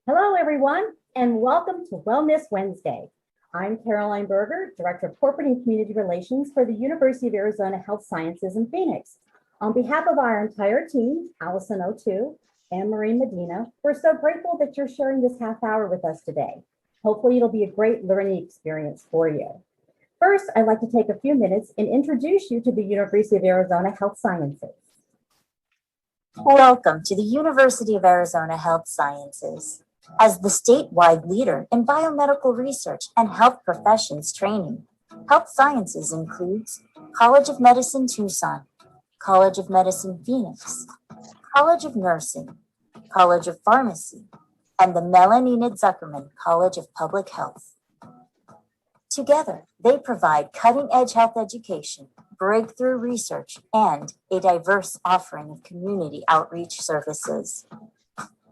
Hello, everyone, and welcome to Wellness Wednesday. I'm Caroline Berger, Director of Corporate and Community Relations for the University of Arizona Health Sciences in Phoenix. On behalf of our entire team, Allison O'Toole and Maureen Medina, we're so grateful that you're sharing this half hour with us today. Hopefully, it'll be a great learning experience for you. First, I'd like to take a few minutes and introduce you to the University of Arizona Health Sciences. Welcome to the University of Arizona Health Sciences. As the statewide leader in biomedical research and health professions training, Health Sciences includes College of Medicine Tucson, College of Medicine Phoenix, College of Nursing, College of Pharmacy, and the Mellon Enid Zuckerman College of Public Health. Together, they provide cutting-edge health education, breakthrough research, and a diverse offering of community outreach services.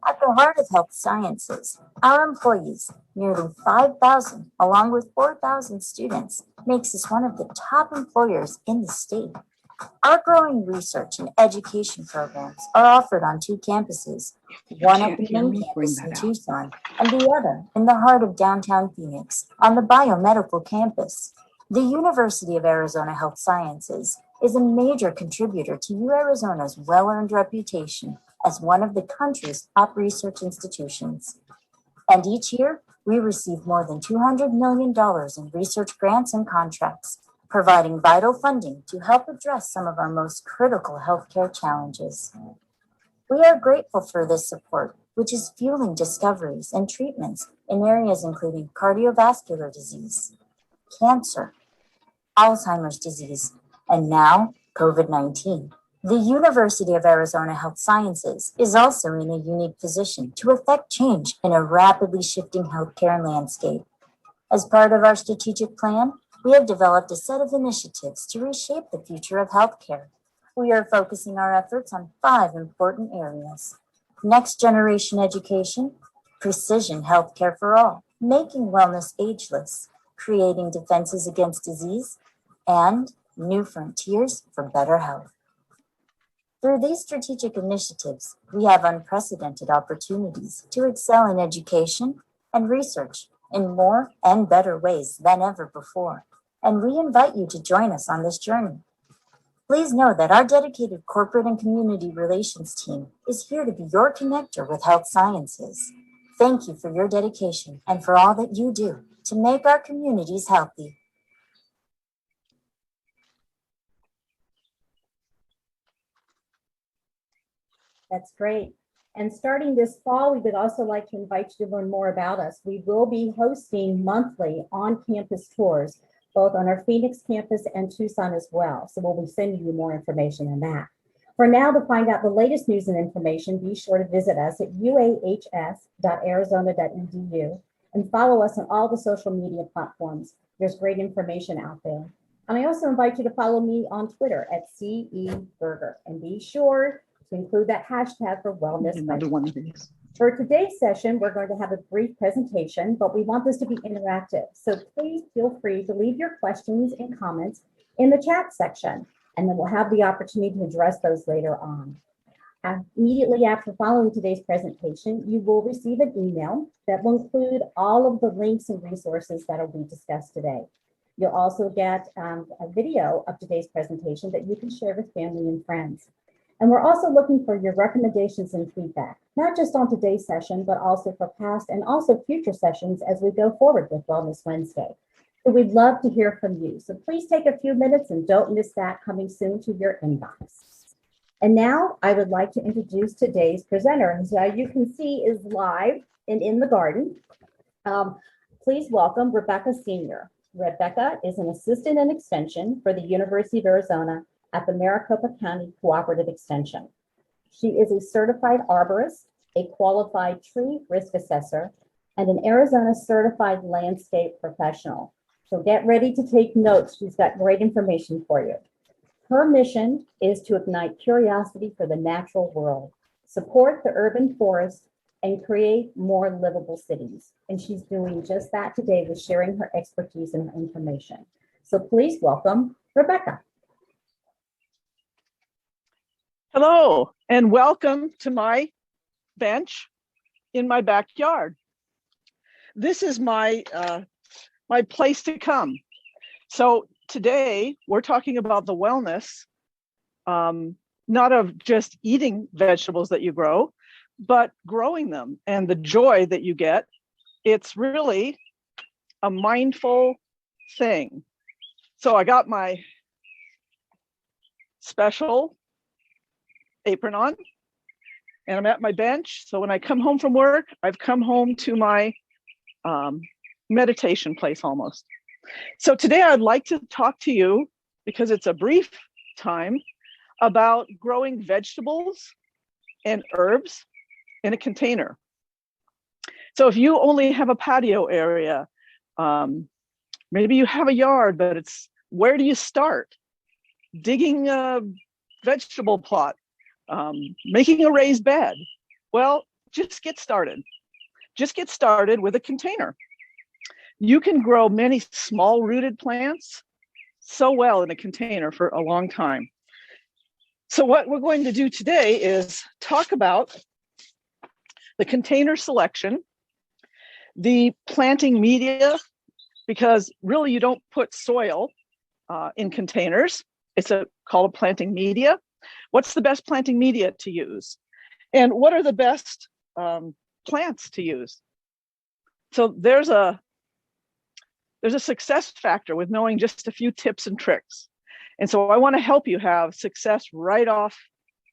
At the heart of health sciences, our employees, nearly 5,000, along with 4,000 students, makes us one of the top employers in the state. Our growing research and education programs are offered on 2 campuses, one at the main campus in Tucson and the other in the heart of downtown Phoenix on the biomedical campus. The University of Arizona Health Sciences is a major contributor to UArizona's well-earned reputation as one of the country's top research institutions. And each year, we receive more than $200 million in research grants and contracts, providing vital funding to help address some of our most critical healthcare challenges. We are grateful for this support, which is fueling discoveries and treatments in areas including cardiovascular disease, cancer, Alzheimer's disease, and now COVID-19. The University of Arizona Health Sciences is also in a unique position to effect change in a rapidly shifting healthcare landscape. As part of our strategic plan, we have developed a set of initiatives to reshape the future of healthcare. We are focusing our efforts on 5 important areas: next generation education, precision healthcare for all, making wellness ageless, creating defenses against disease, and new frontiers for better health. Through these strategic initiatives, we have unprecedented opportunities to excel in education and research in more and better ways than ever before, and we invite you to join us on this journey. Please know that our dedicated corporate and community relations team is here to be your connector with health sciences. Thank you for your dedication and for all that you do to make our communities healthy. That's great. And starting this fall, we would also like to invite you to learn more about us. We will be hosting monthly on-campus tours, both on our Phoenix campus and Tucson as well. So we'll be sending you more information on that. For now, to find out the latest news and information, be sure to visit us at uahs.arizona.edu and follow us on all the social media platforms. There's great information out there. And I also invite you to follow me on Twitter at CEBerger, and be sure to include that hashtag for Wellness Wednesday. For today's session, we're going to have a brief presentation, but we want this to be interactive. So please feel free to leave your questions and comments in the chat section, and then we'll have the opportunity to address those later on. Immediately after following today's presentation, you will receive an email that will include all of the links and resources that will be discussed today. You'll also get a video of today's presentation that you can share with family and friends. And we're also looking for your recommendations and feedback, not just on today's session, but also for past and also future sessions as we go forward with Wellness Wednesday. So we'd love to hear from you. So please take a few minutes and don't miss that coming soon to your inbox. And now I would like to introduce today's presenter, who, as you can see, is live and in the garden. Please welcome Rebecca Senior. Rebecca is an assistant in extension for the University of Arizona at the Maricopa County Cooperative Extension. She is a certified arborist, a qualified tree risk assessor, and an Arizona certified landscape professional. So get ready to take notes. She's got great information for you. Her mission is to ignite curiosity for the natural world, support the urban forest, and create more livable cities. And she's doing just that today with sharing her expertise and her information. So please welcome Rebecca. Hello, and welcome to my bench. in my backyard. This is my my place to come. So today we're talking about the wellness, not of just eating vegetables that you grow, but growing them and the joy that you get. It's really a mindful thing. So I got my special apron on and I'm at my bench. So when I come home from work, I've come home to my meditation place almost. So today I'd like to talk to you, because it's a brief time, about growing vegetables and herbs in a container. So if you only have a patio area, maybe you have a yard, but it's, where do you start? Digging a vegetable plot, making a raised bed. Well, just get started. Just get started with a container. You can grow many small rooted plants so well in a container for a long time. So what we're going to do today is talk about the container selection, the planting media, because really you don't put soil in containers. It's called a planting media. What's the best planting media to use? And what are the best plants to use? So there's a success factor with knowing just a few tips and tricks. And so I want to help you have success right off,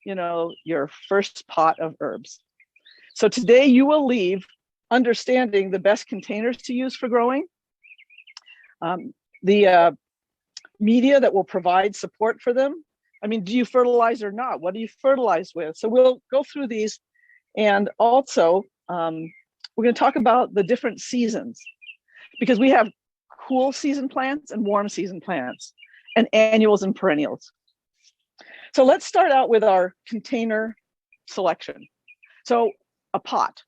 your first pot of herbs. So today you will leave understanding the best containers to use for growing, the media that will provide support for them. I mean, do you fertilize or not? What do you fertilize with? So we'll go through these. And also, we're going to talk about the different seasons, because we have cool season plants and warm season plants, and annuals and perennials. So let's start out with our container selection. So a pot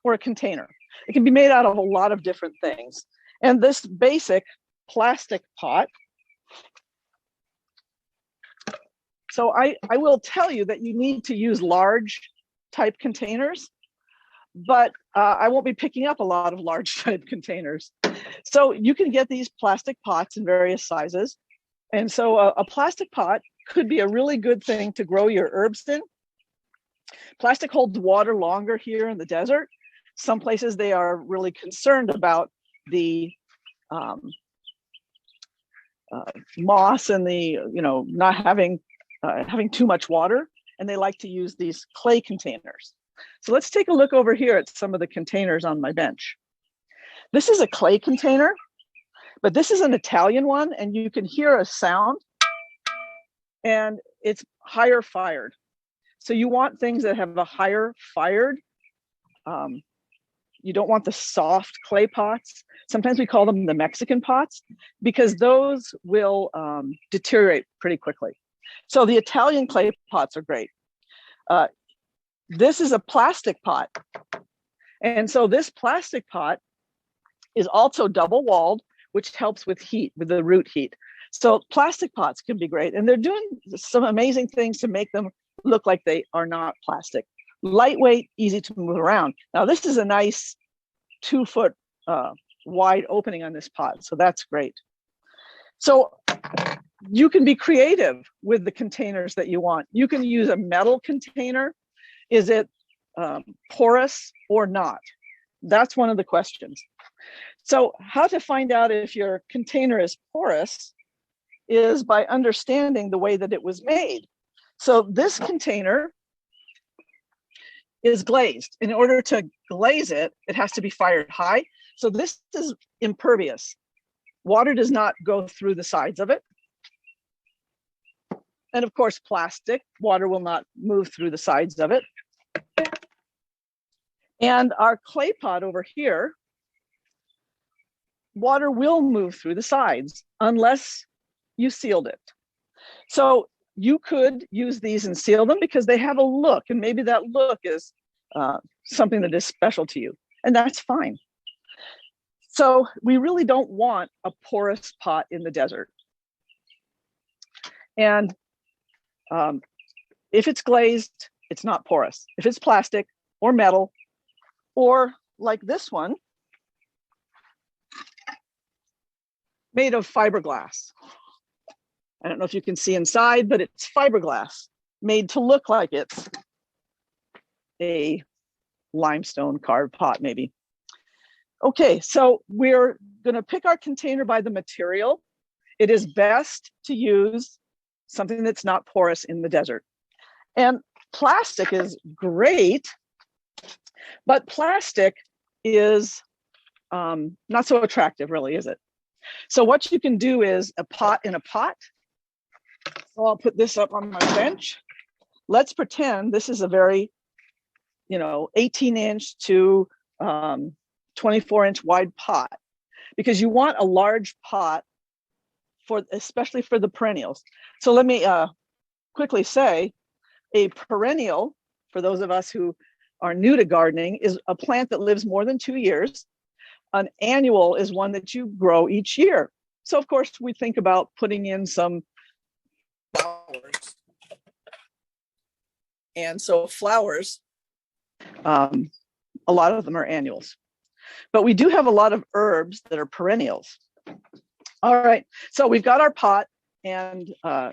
or a container, it can be made out of a lot of different things. And this basic plastic pot, so I will tell you that you need to use large type containers, but I won't be picking up a lot of large type containers. So you can get these plastic pots in various sizes. And so a plastic pot could be a really good thing to grow your herbs in. Plastic holds water longer here in the desert. Some places they are really concerned about the moss and the, not having too much water, and they like to use these clay containers. So let's take a look over here at some of the containers on my bench. This is a clay container, but this is an Italian one, and you can hear a sound, and it's higher fired. So you want things that have a higher fired. You don't want the soft clay pots. Sometimes we call them the Mexican pots, because those will deteriorate pretty quickly. So the Italian clay pots are great. This is a plastic pot. And so this plastic pot is also double walled, which helps with heat, with the root heat. So plastic pots can be great. And they're doing some amazing things to make them look like they are not plastic. Lightweight, easy to move around. Now this is a nice 2-foot wide opening on this pot. So that's great. So you can be creative with the containers that you want. You can use a metal container. Is it porous or not? That's one of the questions. So how to find out if your container is porous is by understanding the way that it was made. So this container is glazed. In order to glaze it, it has to be fired high. So this is impervious. Water does not go through the sides of it. And of course, plastic, water will not move through the sides of it. And our clay pot over here, water will move through the sides unless you sealed it. So you could use these and seal them because they have a look, and maybe that look is something that is special to you, and that's fine. So we really don't want a porous pot in the desert. And if it's glazed, it's not porous. If it's plastic or metal, or like this one, made of fiberglass. I don't know if you can see inside, but it's fiberglass made to look like it's a limestone carved pot, maybe. Okay, so we're gonna pick our container by the material. It is best to use something that's not porous in the desert. And plastic is great, but plastic is not so attractive, really, is it? So what you can do is a pot in a pot. So I'll put this up on my bench. Let's pretend this is a very, 18-inch to 24-inch wide pot, because you want a large pot especially for the perennials. So let me quickly say, a perennial, for those of us who are new to gardening, is a plant that lives more than 2 years. An annual is one that you grow each year. So of course we think about putting in some flowers. And so flowers, a lot of them are annuals. But we do have a lot of herbs that are perennials. All right, so we've got our pot, and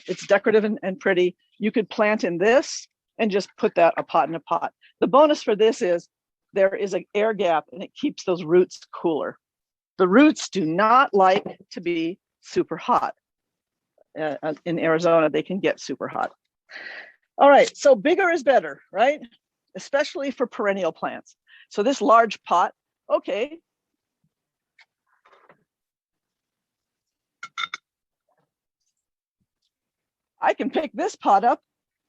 it's decorative and pretty. You could plant in this and just put that a pot in a pot. The bonus for this is there is an air gap, and it keeps those roots cooler. The roots do not like to be super hot. In Arizona, they can get super hot. All right, so bigger is better, right? Especially for perennial plants. So this large pot, okay. I can pick this pot up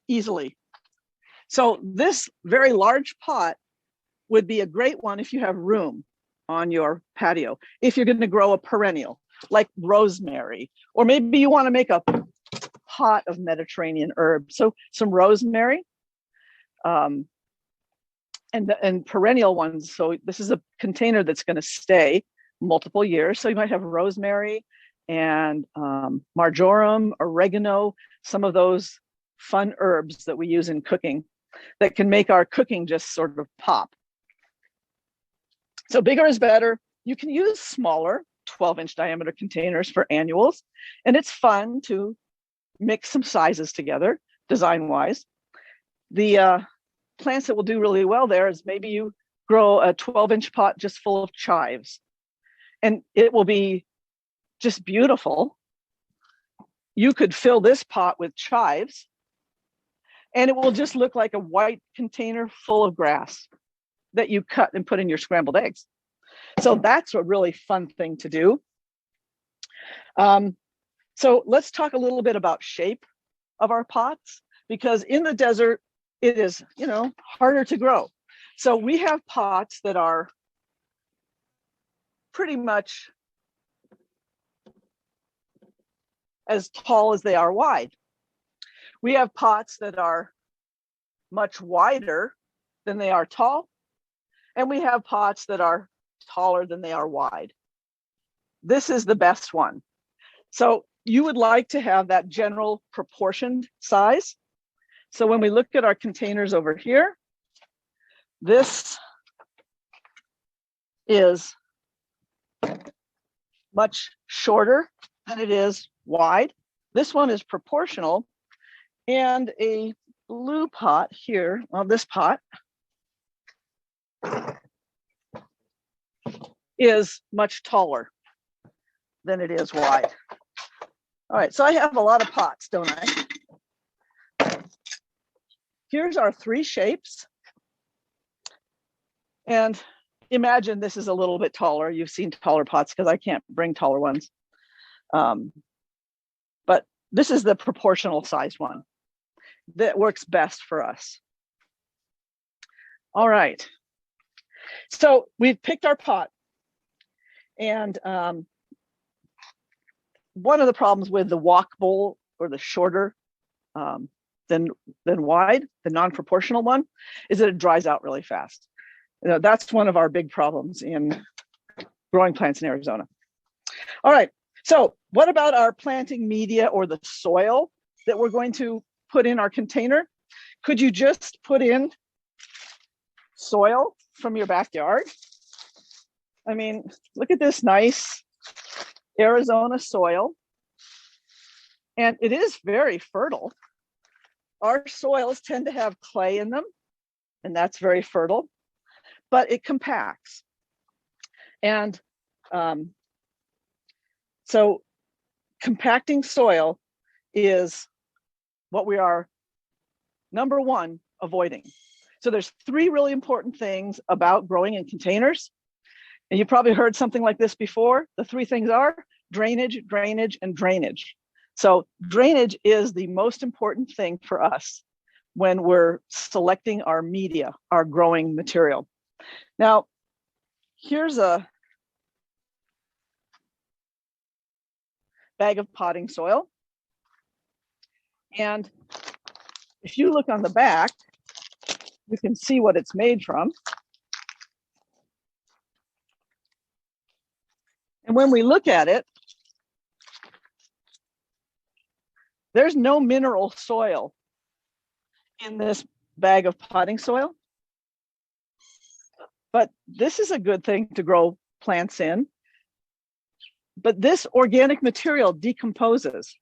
easily. So this very large pot would be a great one if you have room on your patio, if you're going to grow a perennial like rosemary, or maybe you want to make a pot of Mediterranean herbs. So some rosemary, and perennial ones. So this is a container that's going to stay multiple years. So you might have rosemary and marjoram, oregano, some of those fun herbs that we use in cooking that can make our cooking just sort of pop. So bigger is better. You can use smaller 12-inch diameter containers for annuals, and it's fun to mix some sizes together design-wise. The plants that will do really well there is maybe you grow a 12-inch pot just full of chives, and it will be just beautiful. You could fill this pot with chives, and it will just look like a white container full of grass that you cut and put in your scrambled eggs. So that's a really fun thing to do. So let's talk a little bit about shape of our pots, because in the desert, it is, harder to grow. So we have pots that are pretty much as tall as they are wide. We have pots that are much wider than they are tall, and we have pots that are taller than they are wide. This is the best one. So you would like to have that general proportioned size. So when we look at our containers over here, this is much shorter than it is wide. This one is proportional, and a blue pot here, well, this pot is much taller than it is wide. All right, so I have a lot of pots, don't I? Here's our 3 shapes. And imagine this is a little bit taller. You've seen taller pots because I can't bring taller ones. But this is the proportional size one that works best for us. All right. So we've picked our pot. And one of the problems with the wok bowl, or the shorter than wide, the non-proportional one, is that it dries out really fast. That's one of our big problems in growing plants in Arizona. All right, so what about our planting media, or the soil that we're going to put in our container? Could you just put in soil from your backyard. I mean, look at this nice Arizona soil. And it is very fertile. Our soils tend to have clay in them, and that's very fertile, but it compacts. And so compacting soil is what we are, number one, avoiding. So there's three really important things about growing in containers. And you probably heard something like this before. The three things are drainage, drainage, and drainage. So drainage is the most important thing for us when we're selecting our media, our growing material. Now, here's a bag of potting soil. And if you look on the back, you can see what it's made from. And when we look at it, there's no mineral soil in this bag of potting soil. But this is a good thing to grow plants in. But this organic material decomposes.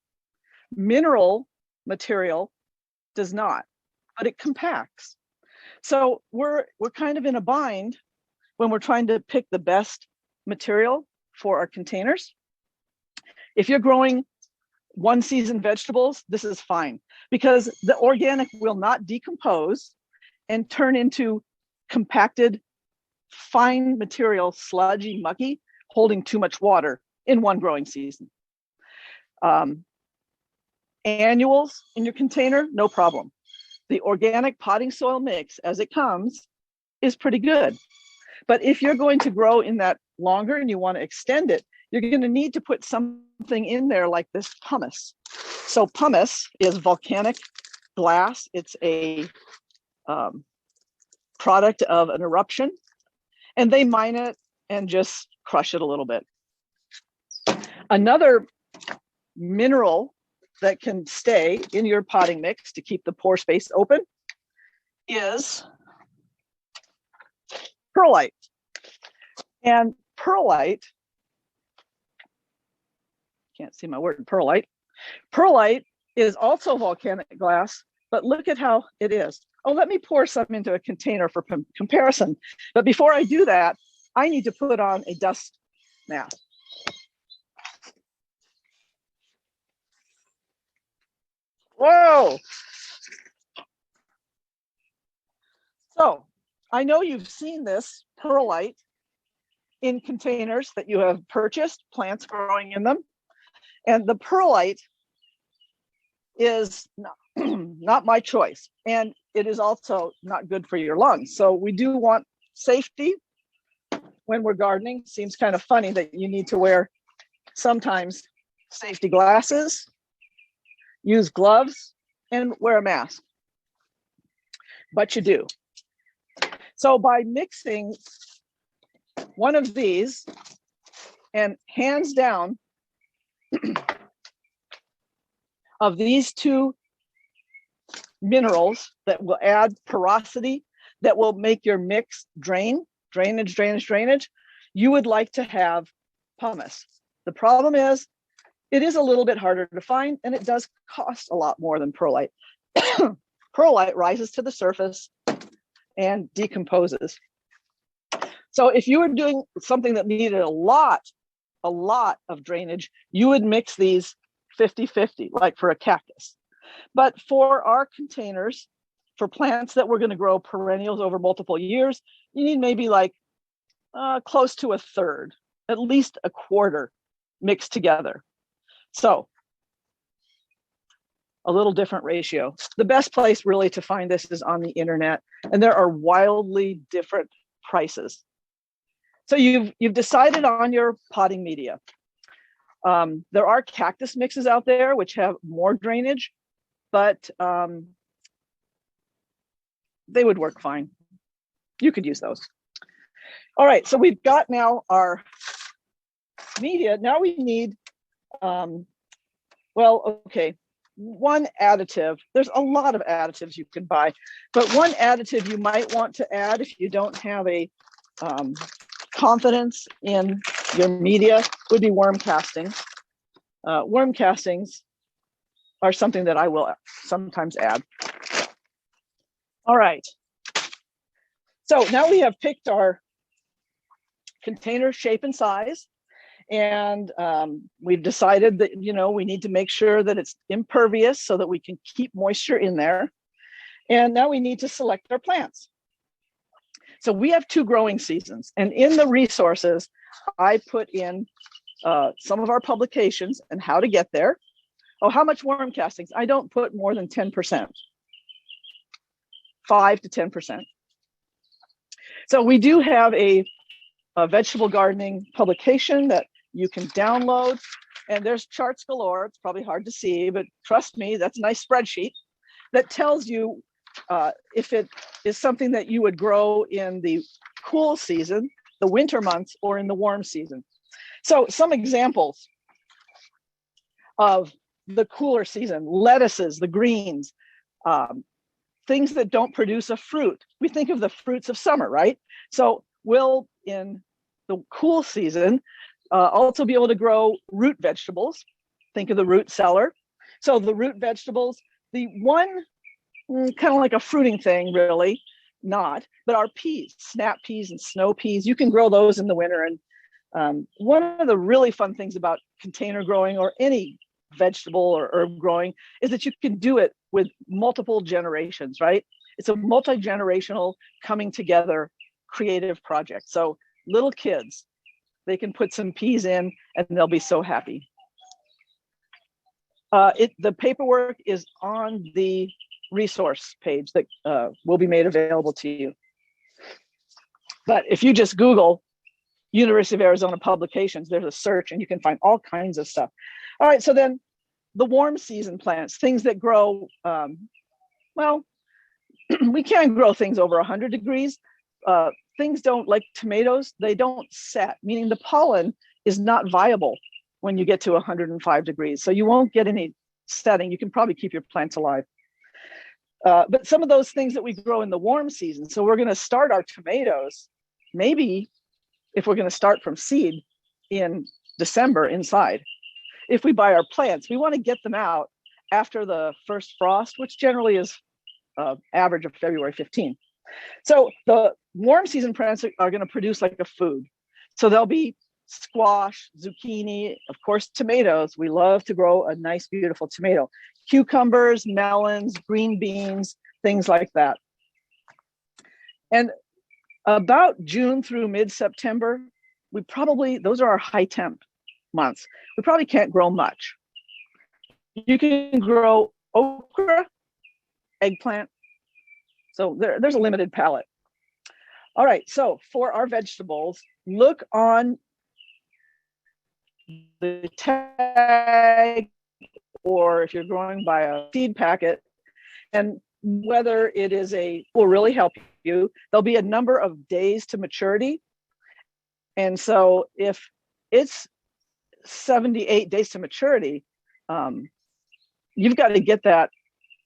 Mineral material does not, but it compacts. So we're kind of in a bind when we're trying to pick the best material for our containers. If you're growing one season vegetables, this is fine because the organic will not decompose and turn into compacted, fine material, sludgy, mucky, holding too much water in one growing season. Annuals in your container, no problem. The organic potting soil mix as it comes is pretty good. But if you're going to grow in that longer and you want to extend it, you're going to need to put something in there like this pumice. So pumice is volcanic glass. It's a product of an eruption, and they mine it and just crush it a little bit. Another mineral that can stay in your potting mix to keep the pore space open is perlite. And perlite, can't see my word, perlite. Perlite is also volcanic glass, but look at how it is. Oh, let me pour some into a container for comparison. But before I do that, I need to put on a dust mask. Whoa. So I know you've seen this perlite in containers that you have purchased, plants growing in them. And the perlite is not my choice. And it is also not good for your lungs. So we do want safety when we're gardening. Seems kind of funny that you need to wear sometimes safety glasses, use gloves, and wear a mask. But you do. So by mixing one of these, and hands down, of these two minerals that will add porosity, that will make your mix drainage, drainage, you would like to have pumice. The problem is, it is a little bit harder to find, and it does cost a lot more than perlite. Perlite rises to the surface and decomposes. So if you were doing something that needed a lot of drainage, you would mix these 50-50, like for a cactus. But for our containers, for plants that we're going to grow perennials over multiple years, you need maybe like close to a third, at least a quarter mixed together. So a little different ratio. The best place really to find this is on the internet, and there are wildly different prices. So you've decided on your potting media. There are cactus mixes out there which have more drainage, but they would work fine. You could use those. All right, so we've got now our media. Now we need, well, okay, one additive, there's a lot of additives you can buy, but one additive you might want to add if you don't have a confidence in your media would be worm castings. Worm castings are something that I will sometimes add. All right. So now we have picked our container shape and size, and we've decided that, you know, we need to make sure that it's impervious so that we can keep moisture in there. And now we need to select our plants. So we have 2 growing seasons, and in the resources, I put in some of our publications and how to get there. Oh, how much worm castings? I don't put more than 10%, 5 to 10%. So we do have a vegetable gardening publication that you can download, and there's charts galore. It's probably hard to see, but trust me, that's a nice spreadsheet that tells you if it is something that you would grow in the cool season, the winter months, or in the warm season. So some examples of the cooler season: lettuces, the greens, things that don't produce a fruit. We think of the fruits of summer, right? So we'll, in the cool season, also be able to grow root vegetables. Think of the root cellar. So the root vegetables, the one kind of like a fruiting thing, really not, but our peas, snap peas and snow peas, you can grow those in the winter. And one of the really fun things about container growing or any vegetable or herb growing is that you can do it with multiple generations, right? It's a multi-generational coming together creative project. So little kids, they can put some peas in and they'll be so happy. The paperwork is on the resource page that will be made available to you. But if you just Google University of Arizona publications, there's a search and you can find all kinds of stuff. All right, so then the warm season plants, things that grow, well, we can grow things over 100 degrees. Things don't, like tomatoes, they don't set, meaning the pollen is not viable when you get to 105 degrees. So you won't get any setting. You can probably keep your plants alive. But some of those things that we grow in the warm season, so we're going to start our tomatoes, maybe if we're going to start from seed in December inside. If we buy our plants, we want to get them out after the first frost, which generally is average of February 15th. So the warm season plants are going to produce like a food. So there'll be squash, zucchini, of course, tomatoes. We love to grow a nice, beautiful tomato. Cucumbers, melons, green beans, things like that. And about June through mid-September, those are our high temp months. We probably can't grow much. You can grow okra, eggplant. So there's a limited palette. All right, so for our vegetables, look on the tag, or if you're growing by a seed packet, and whether it is will really help you. There'll be a number of days to maturity. And so if it's 78 days to maturity, you've got to get that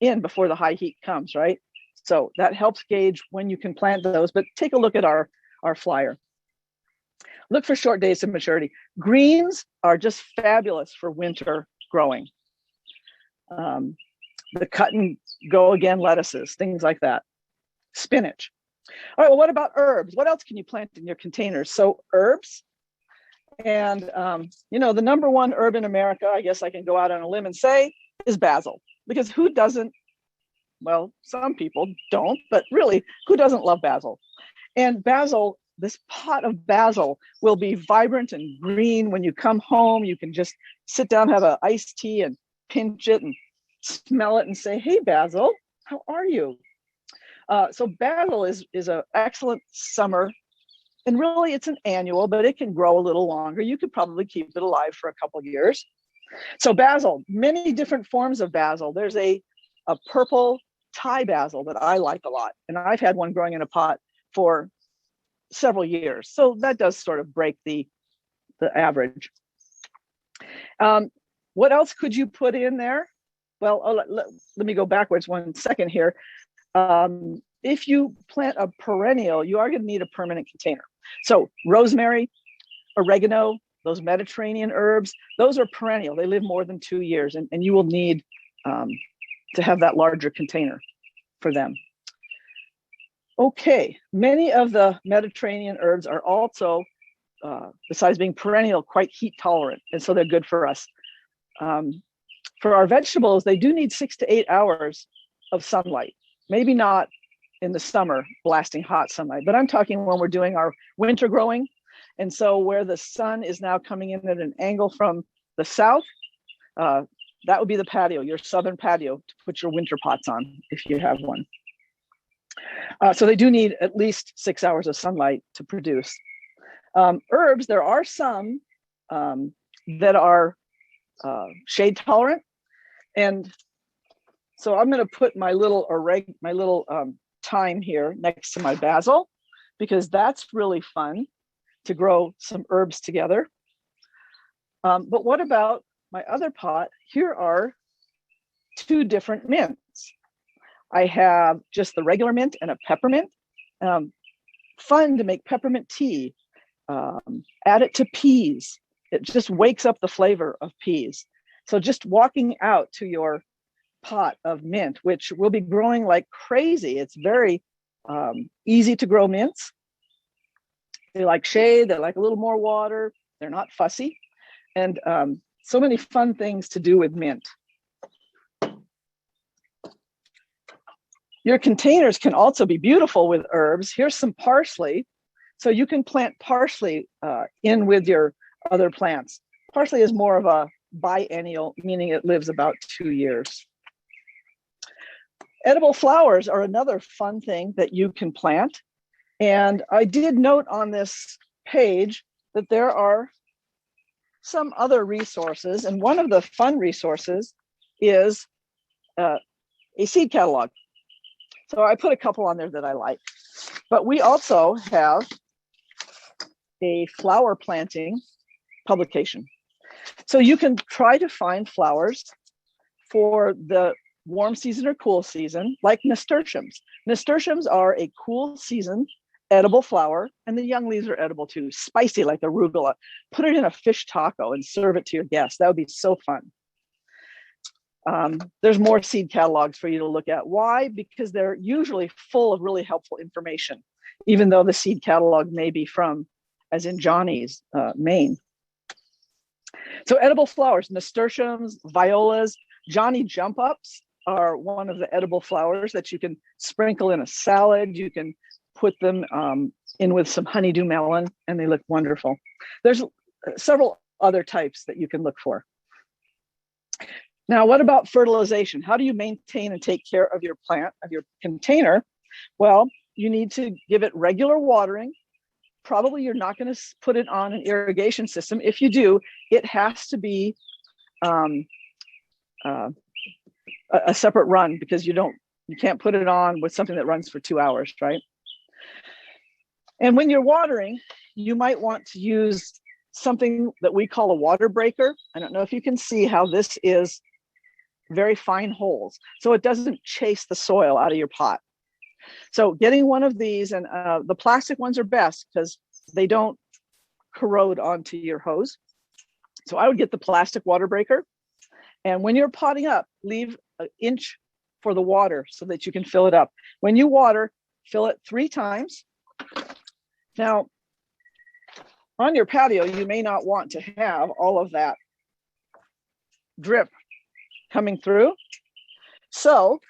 in before the high heat comes, right? So that helps gauge when you can plant those, but take a look at our flyer. Look for short days to maturity. Greens are just fabulous for winter growing. The cut and go again lettuces, things like that. Spinach. All right, well, what about herbs? What else can you plant in your containers? So herbs, and you know, the number one herb in America, I guess I can go out on a limb and say, is basil. Because who doesn't? Well, some people don't, but really, who doesn't love basil? And basil, this pot of basil will be vibrant and green. When you come home, you can just sit down, have an iced tea and pinch it and smell it and say, hey, basil, how are you? So basil is an excellent summer, and really it's an annual, but it can grow a little longer. You could probably keep it alive for a couple of years. So basil, many different forms of basil. There's a purple Thai basil that I like a lot, and I've had one growing in a pot for several years. So that does sort of break the average. What else could you put in there? well, let me go backwards 1 second here. If you plant a perennial, you are going to need a permanent container. So rosemary, oregano, those Mediterranean herbs, those are perennial. They live more than 2 years, and you will need to have that larger container for them. Okay, many of the Mediterranean herbs are also, besides being perennial, quite heat tolerant, and so they're good for us. For our vegetables, they do need 6 to 8 hours of sunlight. Maybe not in the summer, blasting hot sunlight, but I'm talking when we're doing our winter growing. And so where the sun is now coming in at an angle from the south, that would be the patio, your southern patio, to put your winter pots on if you have one. So they do need at least 6 hours of sunlight to produce. Herbs, there are some that are shade tolerant. And so I'm going to put my little thyme here next to my basil, because that's really fun to grow some herbs together. But what about my other pot? Here are 2 different mints. I have just the regular mint and a peppermint. Fun to make peppermint tea. Add it to peas. It just wakes up the flavor of peas. So just walking out to your pot of mint, which will be growing like crazy. It's very easy to grow mints. They like shade, they like a little more water. They're not fussy. And so many fun things to do with mint. Your containers can also be beautiful with herbs. Here's some parsley. So you can plant parsley in with your other plants. Parsley is more of a biennial, meaning it lives about 2 years. Edible flowers are another fun thing that you can plant. And I did note on this page that there are some other resources. And one of the fun resources is a seed catalog. So I put a couple on there that I like. But we also have a flower planting publication. So you can try to find flowers for the warm season or cool season, like nasturtiums. Nasturtiums are a cool season edible flower, and the young leaves are edible too, spicy like arugula. Put it in a fish taco and serve it to your guests. That would be so fun. There's more seed catalogs for you to look at. Why? Because they're usually full of really helpful information, even though the seed catalog may be from, as in Johnny's, Maine. So edible flowers, nasturtiums, violas, Johnny jump ups are one of the edible flowers that you can sprinkle in a salad. You can put them in with some honeydew melon, and they look wonderful. There's several other types that you can look for. Now, what about fertilization? How do you maintain and take care of your plant, of your container? Well, you need to give it regular watering. Probably you're not going to put it on an irrigation system. If you do, it has to be a separate run, because you can't put it on with something that runs for 2 hours, right? And when you're watering, you might want to use something that we call a water breaker. I don't know if you can see how this is very fine holes, so it doesn't chase the soil out of your pot. So getting one of these, and the plastic ones are best because they don't corrode onto your hose. So I would get the plastic water breaker. And when you're potting up, leave an inch for the water so that you can fill it up. When you water, fill it 3 times. Now, on your patio, you may not want to have all of that drip coming through. So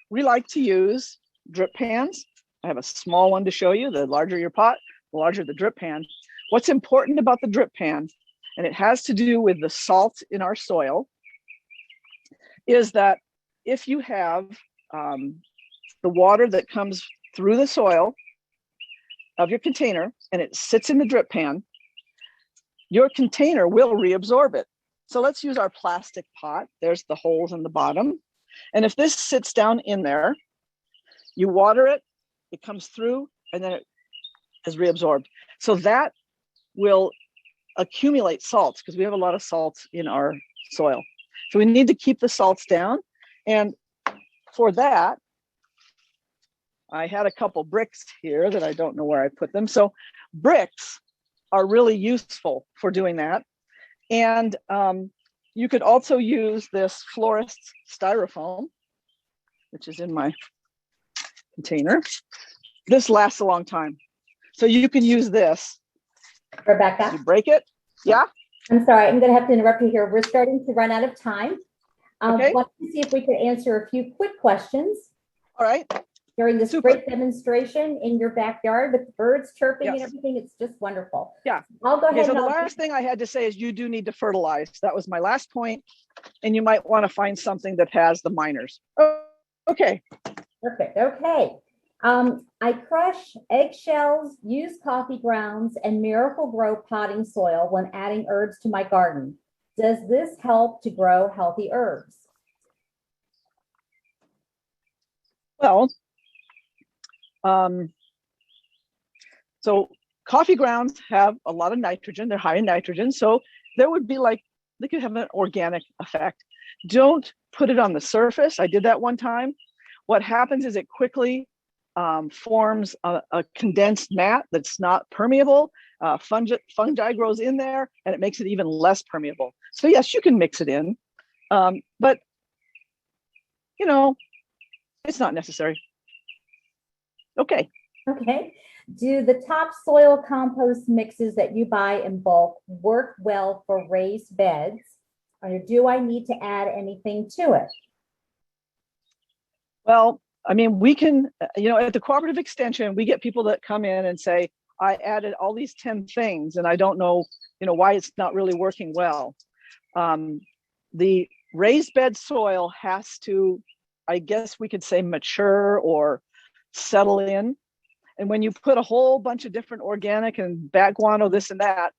we like to use drip pans. I have a small one to show you. The larger your pot, the larger the drip pan. What's important about the drip pan, and it has to do with the salt in our soil, is that if you have the water that comes through the soil of your container and it sits in the drip pan, your container will reabsorb it. So let's use our plastic pot. There's the holes in the bottom. And if this sits down in there, you water it, it comes through, and then it is reabsorbed. So that will accumulate salts, because we have a lot of salts in our soil. So we need to keep the salts down. And for that, I had a couple bricks here that I don't know where I put them. So bricks are really useful for doing that. And you could also use this florist's styrofoam, which is in my container. This lasts a long time. So you can use this. Rebecca? You break it. Yeah? I'm sorry, I'm going to have to interrupt you here. We're starting to run out of time. Okay. Want to see if we could answer a few quick questions All right. during this Super. great demonstration in your backyard with the birds chirping and Yes. everything. It's just wonderful. Yeah. I'll go Okay, ahead so and the I'll last thing I had to say is you do need to fertilize. That was my last point. And you might want to find something that has the minors. Oh, okay. Perfect. Okay. I crush eggshells, use coffee grounds, and Miracle Grow potting soil when adding herbs to my garden. Does this help to grow healthy herbs? Well, so coffee grounds have a lot of nitrogen. They're high in nitrogen. So there would be like, they could have an organic effect. Don't put it on the surface. I did that one time. What happens is it quickly forms a condensed mat that's not permeable. Fungi grows in there and it makes it even less permeable. So yes, you can mix it in, but you know, it's not necessary. Okay. Okay. Do the topsoil compost mixes that you buy in bulk work well for raised beds? Or do I need to add anything to it? Well, I mean, we can, at the cooperative extension, we get people that come in and say, I added all these 10 things and I don't know, why it's not really working well. The raised bed soil has to, I guess we could say, mature or settle in. And when you put a whole bunch of different organic and bat guano, this and that,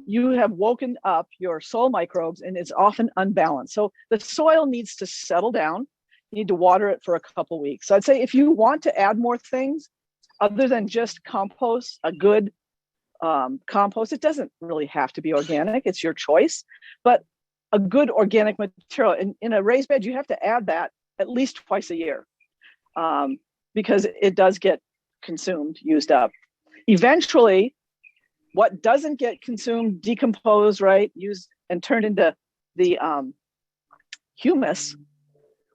you have woken up your soil microbes and it's often unbalanced. So the soil needs to settle down. You need to water it for a couple weeks. So I'd say if you want to add more things other than just compost, a good compost, it doesn't really have to be organic. It's your choice, but a good organic material in a raised bed, you have to add that at least twice a year because it does get consumed, used up. Eventually, what doesn't get consumed, decomposed, right, used and turned into the humus,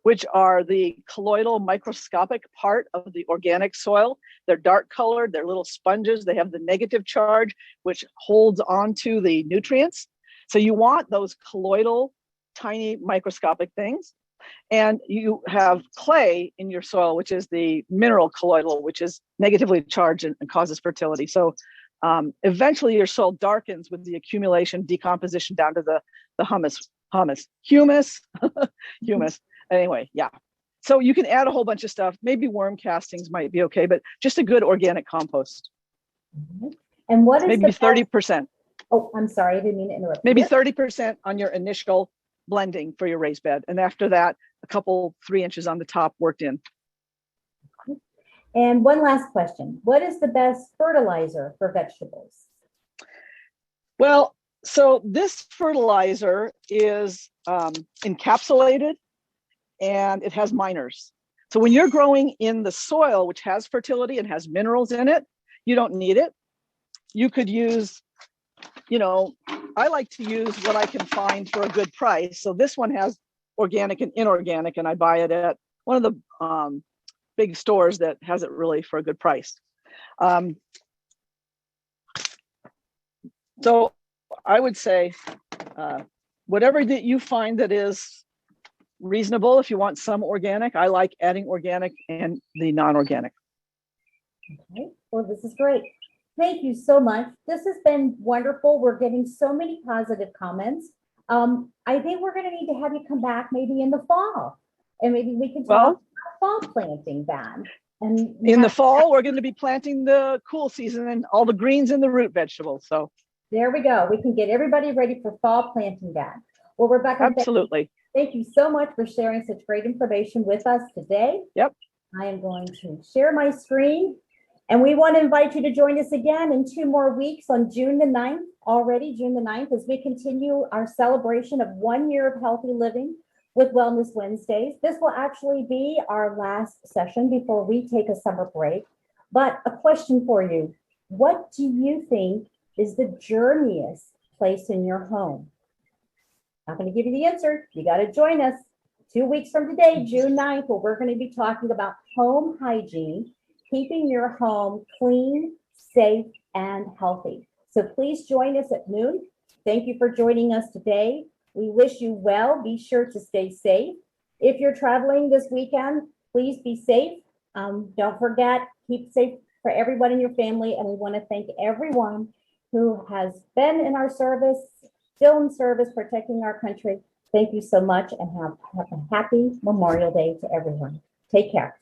which are the colloidal microscopic part of the organic soil. They're dark colored, they're little sponges, they have the negative charge, which holds onto the nutrients. So you want those colloidal, tiny microscopic things. And you have clay in your soil, which is the mineral colloidal, which is negatively charged and causes fertility. So eventually your soil darkens with the accumulation, decomposition down to the humus. Anyway, yeah. So you can add a whole bunch of stuff. Maybe worm castings might be okay, but just a good organic compost. And what is maybe 30%? Oh, I'm sorry, I didn't mean to interrupt. Maybe 30% on your initial blending for your raised bed. And after that, a couple 3 inches on the top worked in. And one last question. What is the best fertilizer for vegetables? Well, so this fertilizer is encapsulated and it has minors. So when you're growing in the soil, which has fertility and has minerals in it, you don't need it. You could use, I like to use what I can find for a good price. So this one has organic and inorganic, and I buy it at one of the big stores that has it really for a good price. So I would say whatever that you find that is reasonable. If you want some organic, I like adding organic and the non-organic. Okay, well, this is great. Thank you so much. This has been wonderful. We're getting so many positive comments. I think we're going to need to have you come back maybe in the fall, and maybe we can talk about fall planting then. And in the fall, we're going to be planting the cool season and all the greens and the root vegetables. So there we go. We can get everybody ready for fall planting then. Well, Rebecca, absolutely. Thank you so much for sharing such great information with us today. Yep. I am going to share my screen And we want to invite you to join us again in 2 more weeks on June the 9th, already June the 9th, as we continue our celebration of 1 year of healthy living with Wellness Wednesdays. This will actually be our last session before we take a summer break. But a question for you, what do you think is the germiest place in your home? Not going to give you the answer. You got to join us 2 weeks from today, June 9th, where we're going to be talking about home hygiene, keeping your home clean, safe, and healthy. So please join us at noon. Thank you for joining us today. We wish you well. Be sure to stay safe. If you're traveling this weekend, please be safe. Don't forget, keep safe for everyone in your family. And we want to thank everyone who has been in our service, still in service, protecting our country. Thank you so much, and have a happy Memorial Day to everyone. Take care.